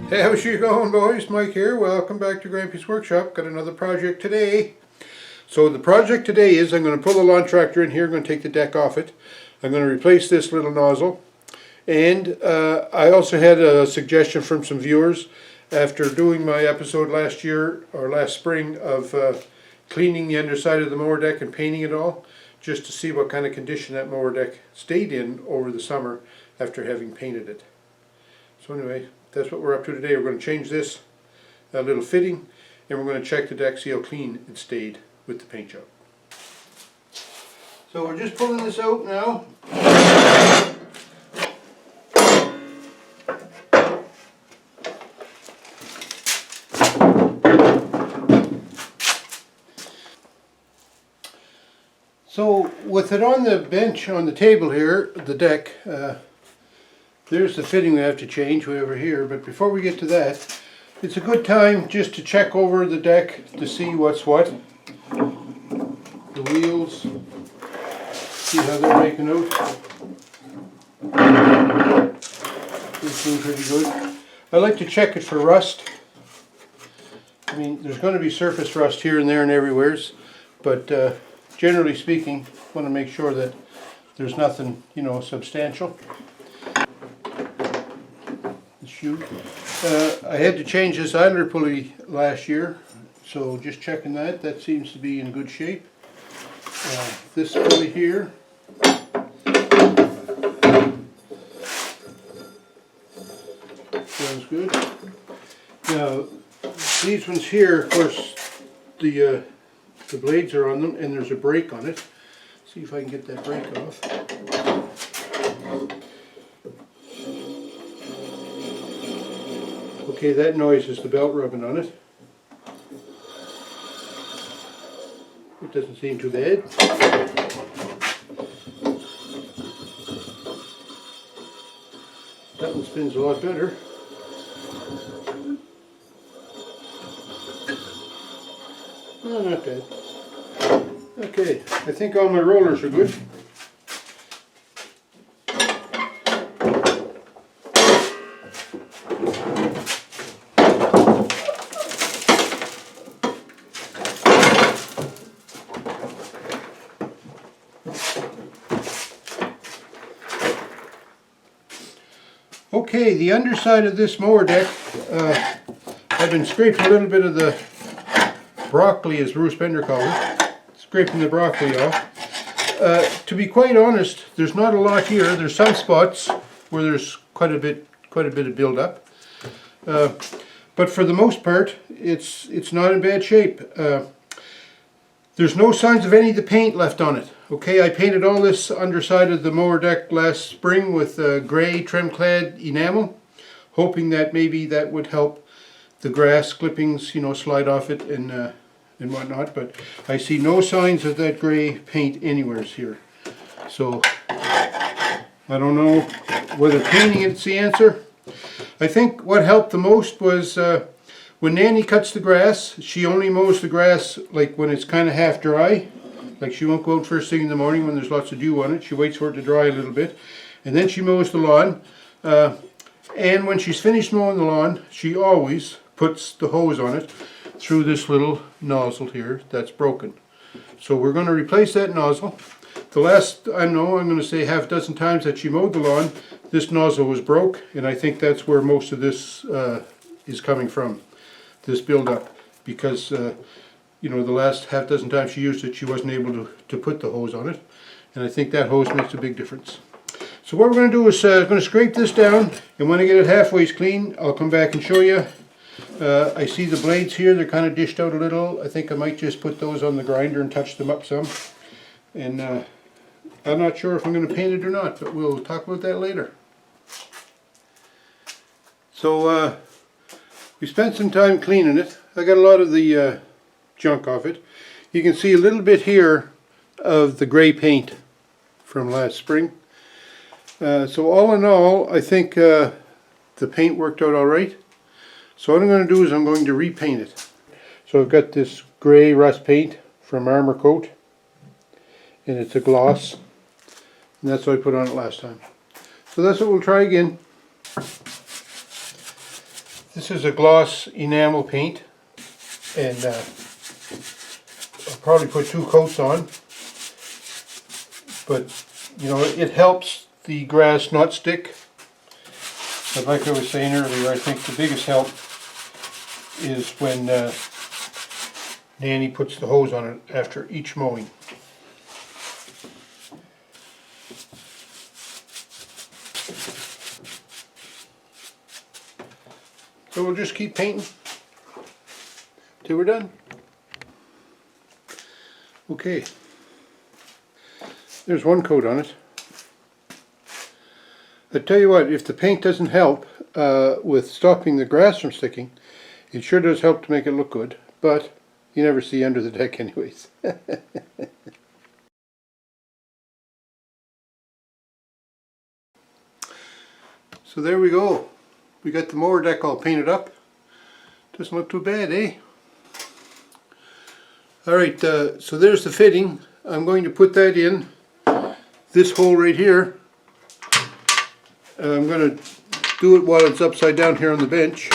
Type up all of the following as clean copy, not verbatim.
Hey, how's you going, boys? Mike here. Welcome back to Grampie's workshop. Got another project today. So the project today is I'm going to pull the lawn tractor in here. I'm going to take the deck off it. I'm going to replace this little nozzle. And I also had a suggestion from some viewers after doing my episode last year or last spring of cleaning the underside of the mower deck and painting it all, just to see what kind of condition that mower deck stayed in over the summer after having painted it. So anyway, that's what we're up to today. We're going to change this little fitting, and we're going to check the deck, see how clean it stayed with the paint job. So we're just pulling this out now. So with it on the bench on the table here, the deck, there's the fitting we have to change way over here, but before we get to that, it's a good time just to check over the deck to see what's what. The wheels, see how they're making out. They seem pretty good. I like to check it for rust. I mean, there's going to be surface rust here and there and everywheres, but generally speaking, I want to make sure that there's nothing, you know, substantial. I had to change this idler pulley last year, so just checking that. That seems to be in good shape. This pulley here, sounds good. Now these ones here, of course, the blades are on them and there's a brake on it. See if I can get that brake off. Okay, that noise is the belt rubbing on it. It doesn't seem too bad. That one spins a lot better. No, not bad. Okay, I think all my rollers are good. Okay, the underside of this mower deck, I've been scraping a little bit of the broccoli, as Bruce Bender calls it, scraping the broccoli off. To be quite honest, there's not a lot here. There's some spots where there's quite a bit of build-up, but for the most part, it's not in bad shape. There's no signs of any of the paint left on it. Okay, I painted all this underside of the mower deck last spring with gray trim-clad enamel, hoping that maybe that would help the grass clippings, you know, slide off it and whatnot. But I see no signs of that gray paint anywhere here. So I don't know whether painting it's the answer. I think what helped the most was when Nannie cuts the grass, she only mows the grass like when it's kind of half dry. Like she won't go out first thing in the morning when there's lots of dew on it. She waits for it to dry a little bit, and then she mows the lawn. And when she's finished mowing the lawn, she always puts the hose on it through this little nozzle here that's broken. So we're going to replace that nozzle. The last, I'm going to say half a dozen times that she mowed the lawn, this nozzle was broke, and I think that's where most of this is coming from, this build-up, because you know, the last half dozen times she used it, she wasn't able to put the hose on it, and I think that hose makes a big difference. So what we're going to do is going to scrape this down, and when I get it halfway clean, I'll come back and show you. I see the blades here, they're kind of dished out a little. I think I might just put those on the grinder and touch them up some. And I'm not sure if I'm going to paint it or not, but we'll talk about that later. So we spent some time cleaning it. I got a lot of the junk off it. You can see a little bit here of the gray paint from last spring. So all in all, I think the paint worked out alright. So what I'm going to do is I'm going to repaint it. So I've got this gray rust paint from Armor Coat, and it's a gloss, and that's what I put on it last time. So that's what we'll try again. This is a gloss enamel paint, and I'll probably put 2 coats on, but you know, it helps the grass not stick. But like I was saying earlier, I think the biggest help is when Nannie puts the hose on it after each mowing. So we'll just keep painting till we're done. Okay, there's 1 coat on it. I tell you what, if the paint doesn't help with stopping the grass from sticking, it sure does help to make it look good, but you never see under the deck anyways. So there we go. We got the mower deck all painted up. Doesn't look too bad, eh? Alright, so there's the fitting. I'm going to put that in this hole right here. I'm going to do it while it's upside down here on the bench.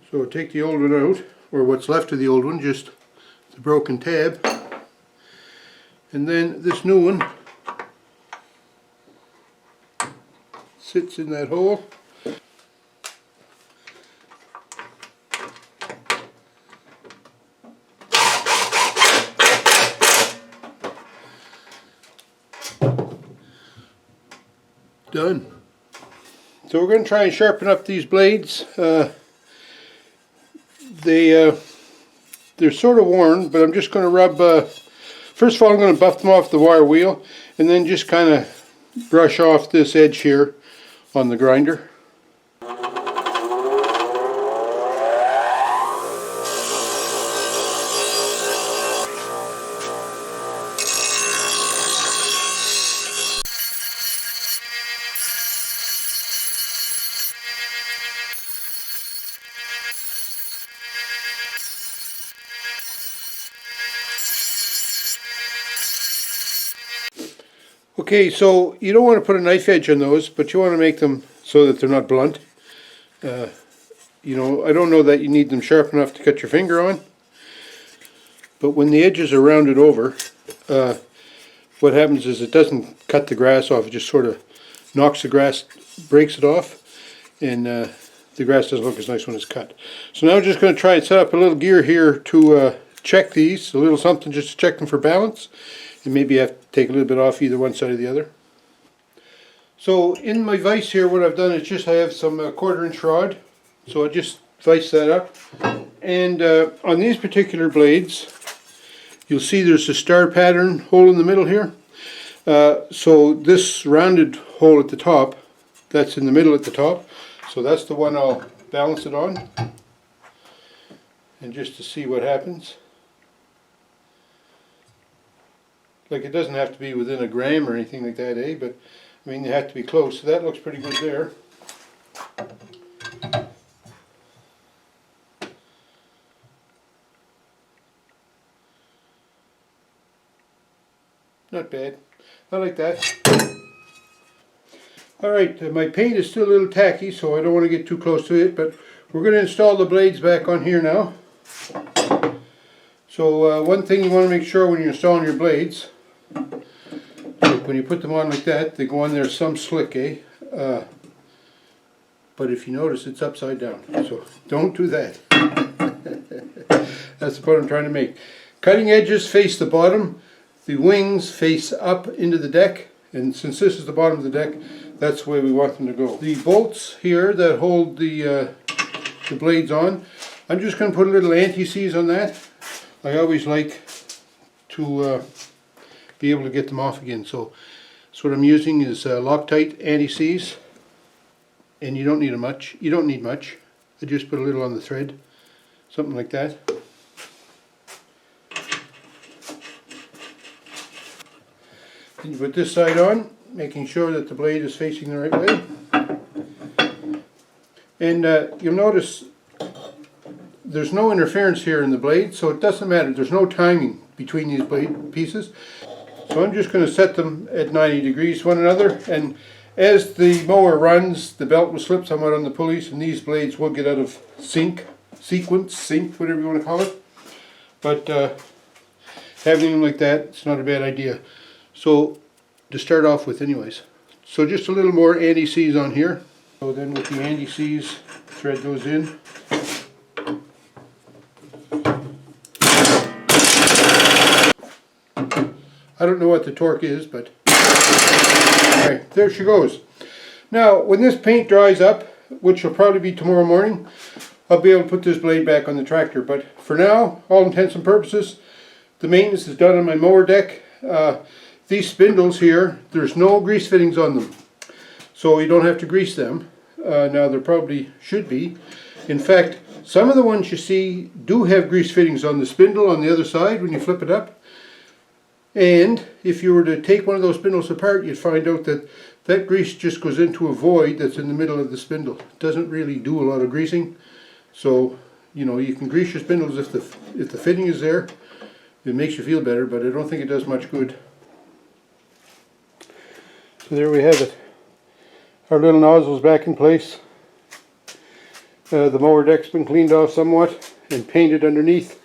So take the old one out, or what's left of the old one, just the broken tab. And then this new one sits in that hole. Done. So we're going to try and sharpen up these blades. They're sort of worn, but I'm just going to rub, first of all I'm going to buff them off the wire wheel, and then just kind of brush off this edge here on the grinder. Okay, so you don't want to put a knife edge on those, but you want to make them so that they're not blunt. You know, I don't know that you need them sharp enough to cut your finger on, but when the edges are rounded over, what happens is it doesn't cut the grass off, it just sort of knocks the grass, breaks it off, and the grass doesn't look as nice when it's cut. So now I'm just going to try and set up a little gear here to check these, a little something just to check them for balance. And maybe I have to take a little bit off either one side or the other. So in my vise here, what I've done is just I have some 1/4 inch rod. So I just vise that up. And on these particular blades, you'll see there's a star pattern hole in the middle here. So this rounded hole at the top, that's in the middle at the top. So that's the one I'll balance it on. And just to see what happens. Like, it doesn't have to be within a gram or anything like that, eh? But I mean, they have to be close. So that looks pretty good there. Not bad. I like that. Alright, my paint is still a little tacky, so I don't want to get too close to it, but we're going to install the blades back on here now. So one thing you want to make sure when you're installing your blades, when you put them on like that, they go on there some slick, eh? But if you notice, it's upside down, so don't do that. That's the point I'm trying to make. Cutting edges face the bottom, the wings face up into the deck, and since this is the bottom of the deck, that's the way we want them to go. The bolts here that hold the blades on, I'm just going to put a little anti-seize on that. I always like to be able to get them off again, so what I'm using is Loctite anti-seize, and you don't need much. You don't need much. I just put a little on the thread, something like that. Then you put this side on, making sure that the blade is facing the right way. And you'll notice there's no interference here in the blade, so it doesn't matter. There's no timing between these blade pieces. So I'm just going to set them at 90 degrees one another, and As the mower runs, the belt will slip somewhat on the pulleys, and these blades will get out of sync, whatever you want to call it. But having them like that, it's not a bad idea. So, to start off with anyways. So just a little more anti-seize on here. So then with the anti-seize, thread those in. I don't know what the torque is, but alright, there she goes. Now, when this paint dries up, which will probably be tomorrow morning, I'll be able to put this blade back on the tractor. But for now, all intents and purposes, the maintenance is done on my mower deck. These spindles here, there's no grease fittings on them, so you don't have to grease them. Now there probably should be. In fact, some of the ones you see do have grease fittings on the spindle on the other side when you flip it up. And if you were to take one of those spindles apart, you'd find out that that grease just goes into a void that's in the middle of the spindle. It doesn't really do a lot of greasing. So, you know, you can grease your spindles if the fitting is there. It makes you feel better, but I don't think it does much good. So there we have it. Our little nozzle's back in place. The mower deck's been cleaned off somewhat and painted underneath.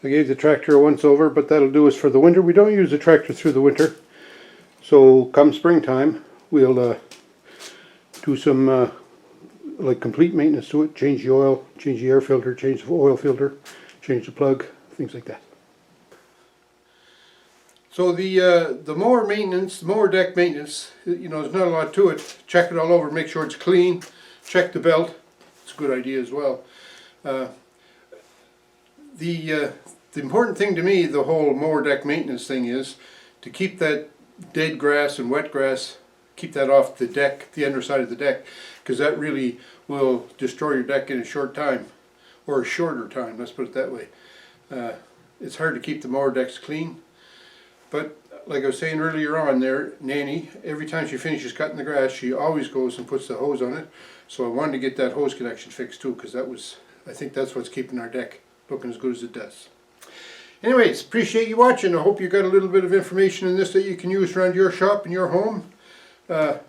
I gave the tractor a once over, but that'll do us for the winter. We don't use the tractor through the winter. So come springtime, we'll do some like complete maintenance to it. Change the oil, change the air filter, change the oil filter, change the plug, things like that. So the mower maintenance, the mower deck maintenance, you know, there's not a lot to it. Check it all over, make sure it's clean. Check the belt. It's a good idea as well. The important thing to me, the whole mower deck maintenance thing, is to keep that dead grass and wet grass, keep that off the deck, the underside of the deck, because that really will destroy your deck in a short time, or a shorter time, let's put it that way. It's hard to keep the mower decks clean. But like I was saying earlier on there, Nannie, every time she finishes cutting the grass, she always goes and puts the hose on it. So I wanted to get that hose connection fixed too, because I think that's what's keeping our deck looking as good as it does. Anyways, appreciate you watching. I hope you got a little bit of information in this that you can use around your shop and your home.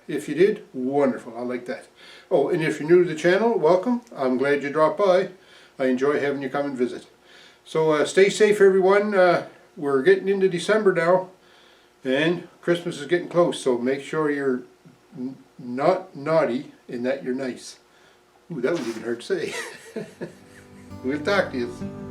If you did, wonderful. I like that. Oh, and if you're new to the channel, welcome. I'm glad you dropped by. I enjoy having you come and visit. So stay safe, everyone. We're getting into December now, and Christmas is getting close, so make sure you're not naughty and that you're nice. Ooh, that was even hard to say. We'll talk to you.